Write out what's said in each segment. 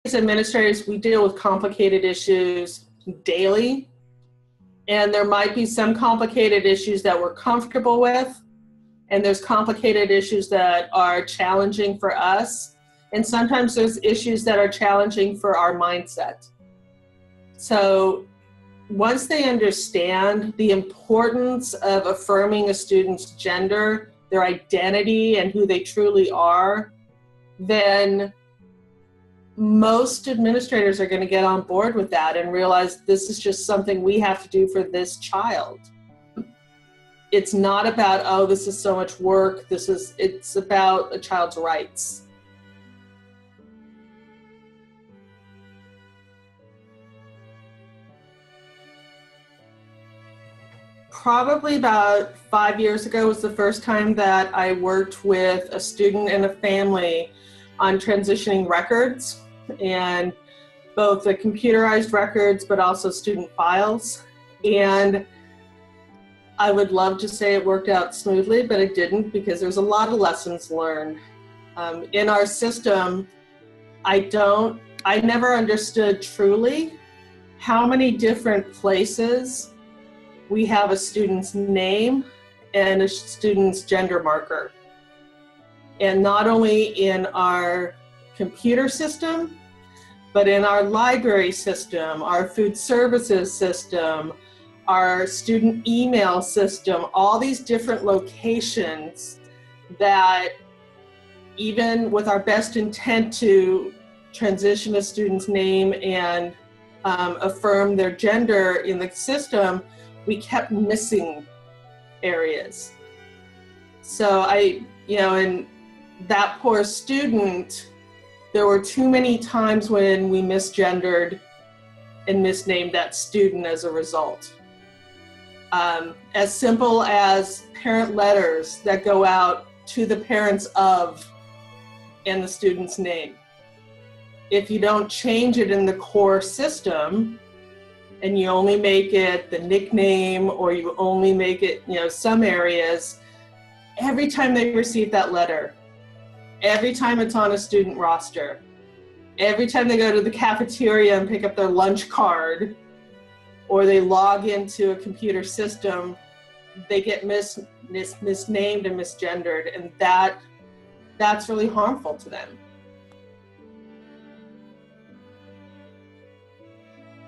as administrators, we deal with complicated issues daily, and there might be some complicated issues that we're comfortable with, and there's complicated issues that are challenging for us, and sometimes there's issues that are challenging for our mindset. So once they understand the importance of affirming a student's gender, their identity, and who they truly are, then most administrators are going to get on board with that and realize this is just something we have to do for this child. It's not about, oh, this is so much work. It's about a child's rights. Probably about 5 years ago was the first time that I worked with a student and a family on transitioning records, and both the computerized records but also student files. And I would love to say it worked out smoothly, but it didn't, because there's a lot of lessons learned. In our system, I never understood truly how many different places we have a student's name and a student's gender marker. And not only in our computer system, but in our library system, our food services system, our student email system, all these different locations that, even with our best intent to transition a student's name and affirm their gender in the system, we kept missing areas. So and that poor student, there were too many times when we misgendered and misnamed that student as a result. As simple as parent letters that go out to the parents of and the student's name. If you don't change it in the core system, and you only make it the nickname, or you only make it, some areas, every time they receive that letter, every time it's on a student roster, every time they go to the cafeteria and pick up their lunch card, or they log into a computer system, they get misnamed and misgendered, and that's really harmful to them.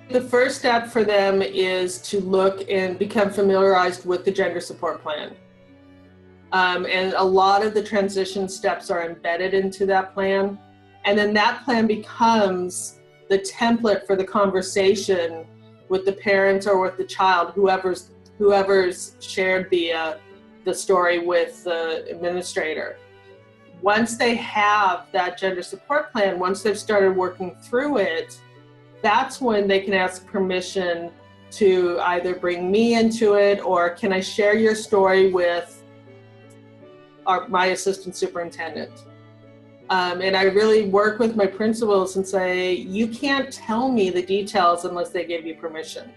The first step for them is to look and become familiarized with the gender support plan. And a lot of the transition steps are embedded into that plan. And then that plan becomes the template for the conversation with the parent or with the child, whoever's shared the story with the administrator. Once they have that gender support plan, once they've started working through it, that's when they can ask permission to either bring me into it, or can I share your story with my assistant superintendent. And I really work with my principals and say, you can't tell me the details unless they give you permission.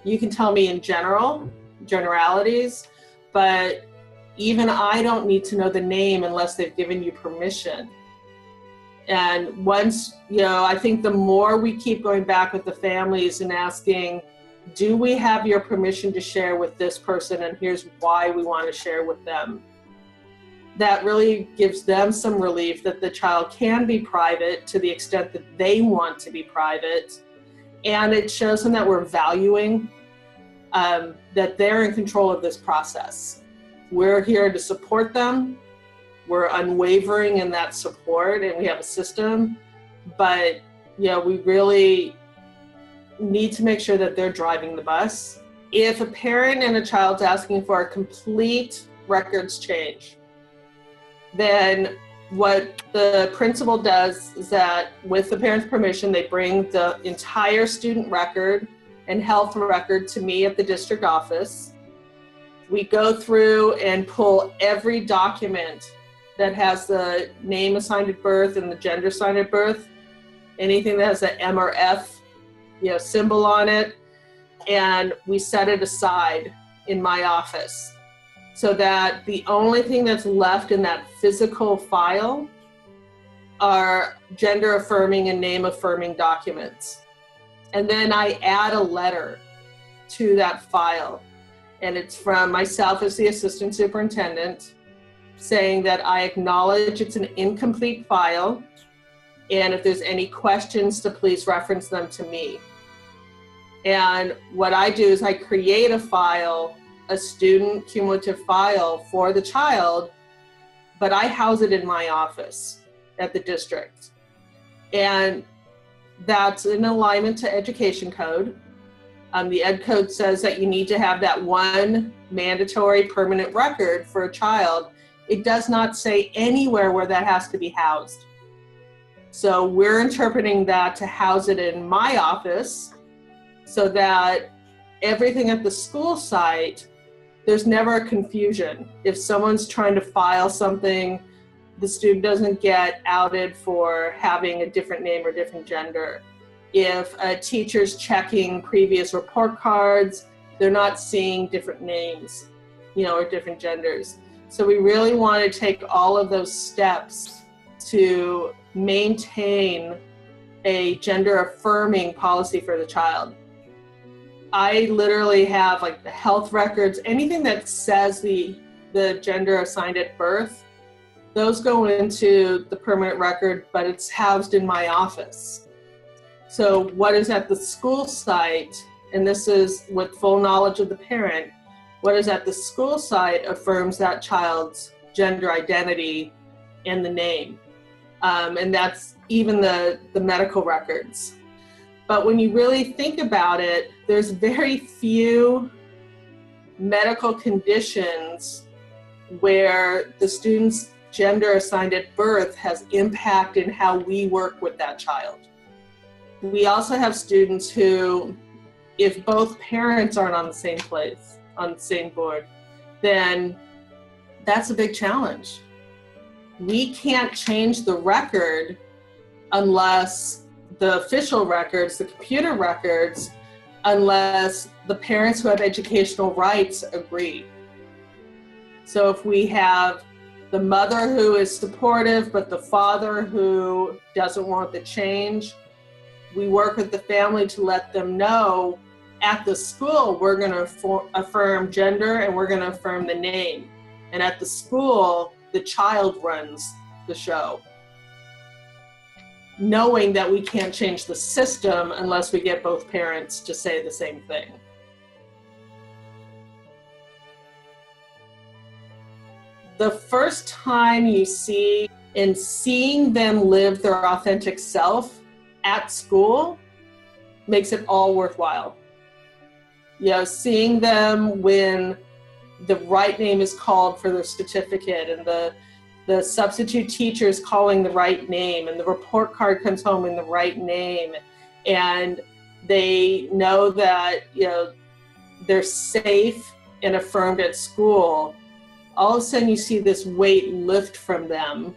You can tell me in generalities, but even I don't need to know the name unless they've given you permission. And once, I think the more we keep going back with the families and asking, do we have your permission to share with this person, and here's why we want to share with them, that really gives them some relief that the child can be private to the extent that they want to be private. And it shows them that we're valuing, that they're in control of this process. We're here to support them. We're unwavering in that support, and we have a system, but we really need to make sure that they're driving the bus. If a parent and a child's asking for a complete records change, then what the principal does is that, with the parent's permission, they bring the entire student record and health record to me at the district office. We go through and pull every document that has the name assigned at birth and the gender assigned at birth, anything that has an M or F, symbol on it, and we set it aside in my office, so that the only thing that's left in that physical file are gender affirming and name affirming documents. And then I add a letter to that file. And it's from myself as the assistant superintendent, saying that I acknowledge it's an incomplete file, and if there's any questions, to please reference them to me. And what I do is I create a file, a student cumulative file for the child, but I house it in my office at the district. And that's in alignment to education code. The ed code says that you need to have that one mandatory permanent record for a child. It does not say anywhere where that has to be housed. So we're interpreting that to house it in my office so that everything at the school site, there's never a confusion. If someone's trying to file something, the student doesn't get outed for having a different name or different gender. If a teacher's checking previous report cards, they're not seeing different names, or different genders. So we really want to take all of those steps to maintain a gender affirming policy for the child. I literally have like the health records, anything that says the gender assigned at birth, those go into the permanent record, but it's housed in my office. So what is at the school site, and this is with full knowledge of the parent, what is at the school site affirms that child's gender identity and the name. And that's even the medical records. But when you really think about it, there's very few medical conditions where the student's gender assigned at birth has impact in how we work with that child. We also have students who, if both parents aren't on the same place, on the same board, then that's a big challenge. We can't change the record unless the official records, the computer records, unless the parents who have educational rights agree. So if we have the mother who is supportive, but the father who doesn't want the change, we work with the family to let them know at the school, we're going to affirm gender and we're going to affirm the name. And at the school, the child runs the show, knowing that we can't change the system unless we get both parents to say the same thing. The first time you see in seeing them live their authentic self at school makes it all worthwhile. Seeing them when the right name is called for their certificate and the substitute teacher is calling the right name and the report card comes home in the right name, and they know that they're safe and affirmed at school. All of a sudden you see this weight lift from them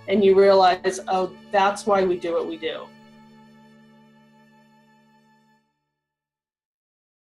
and you realize, oh, that's why we do what we do.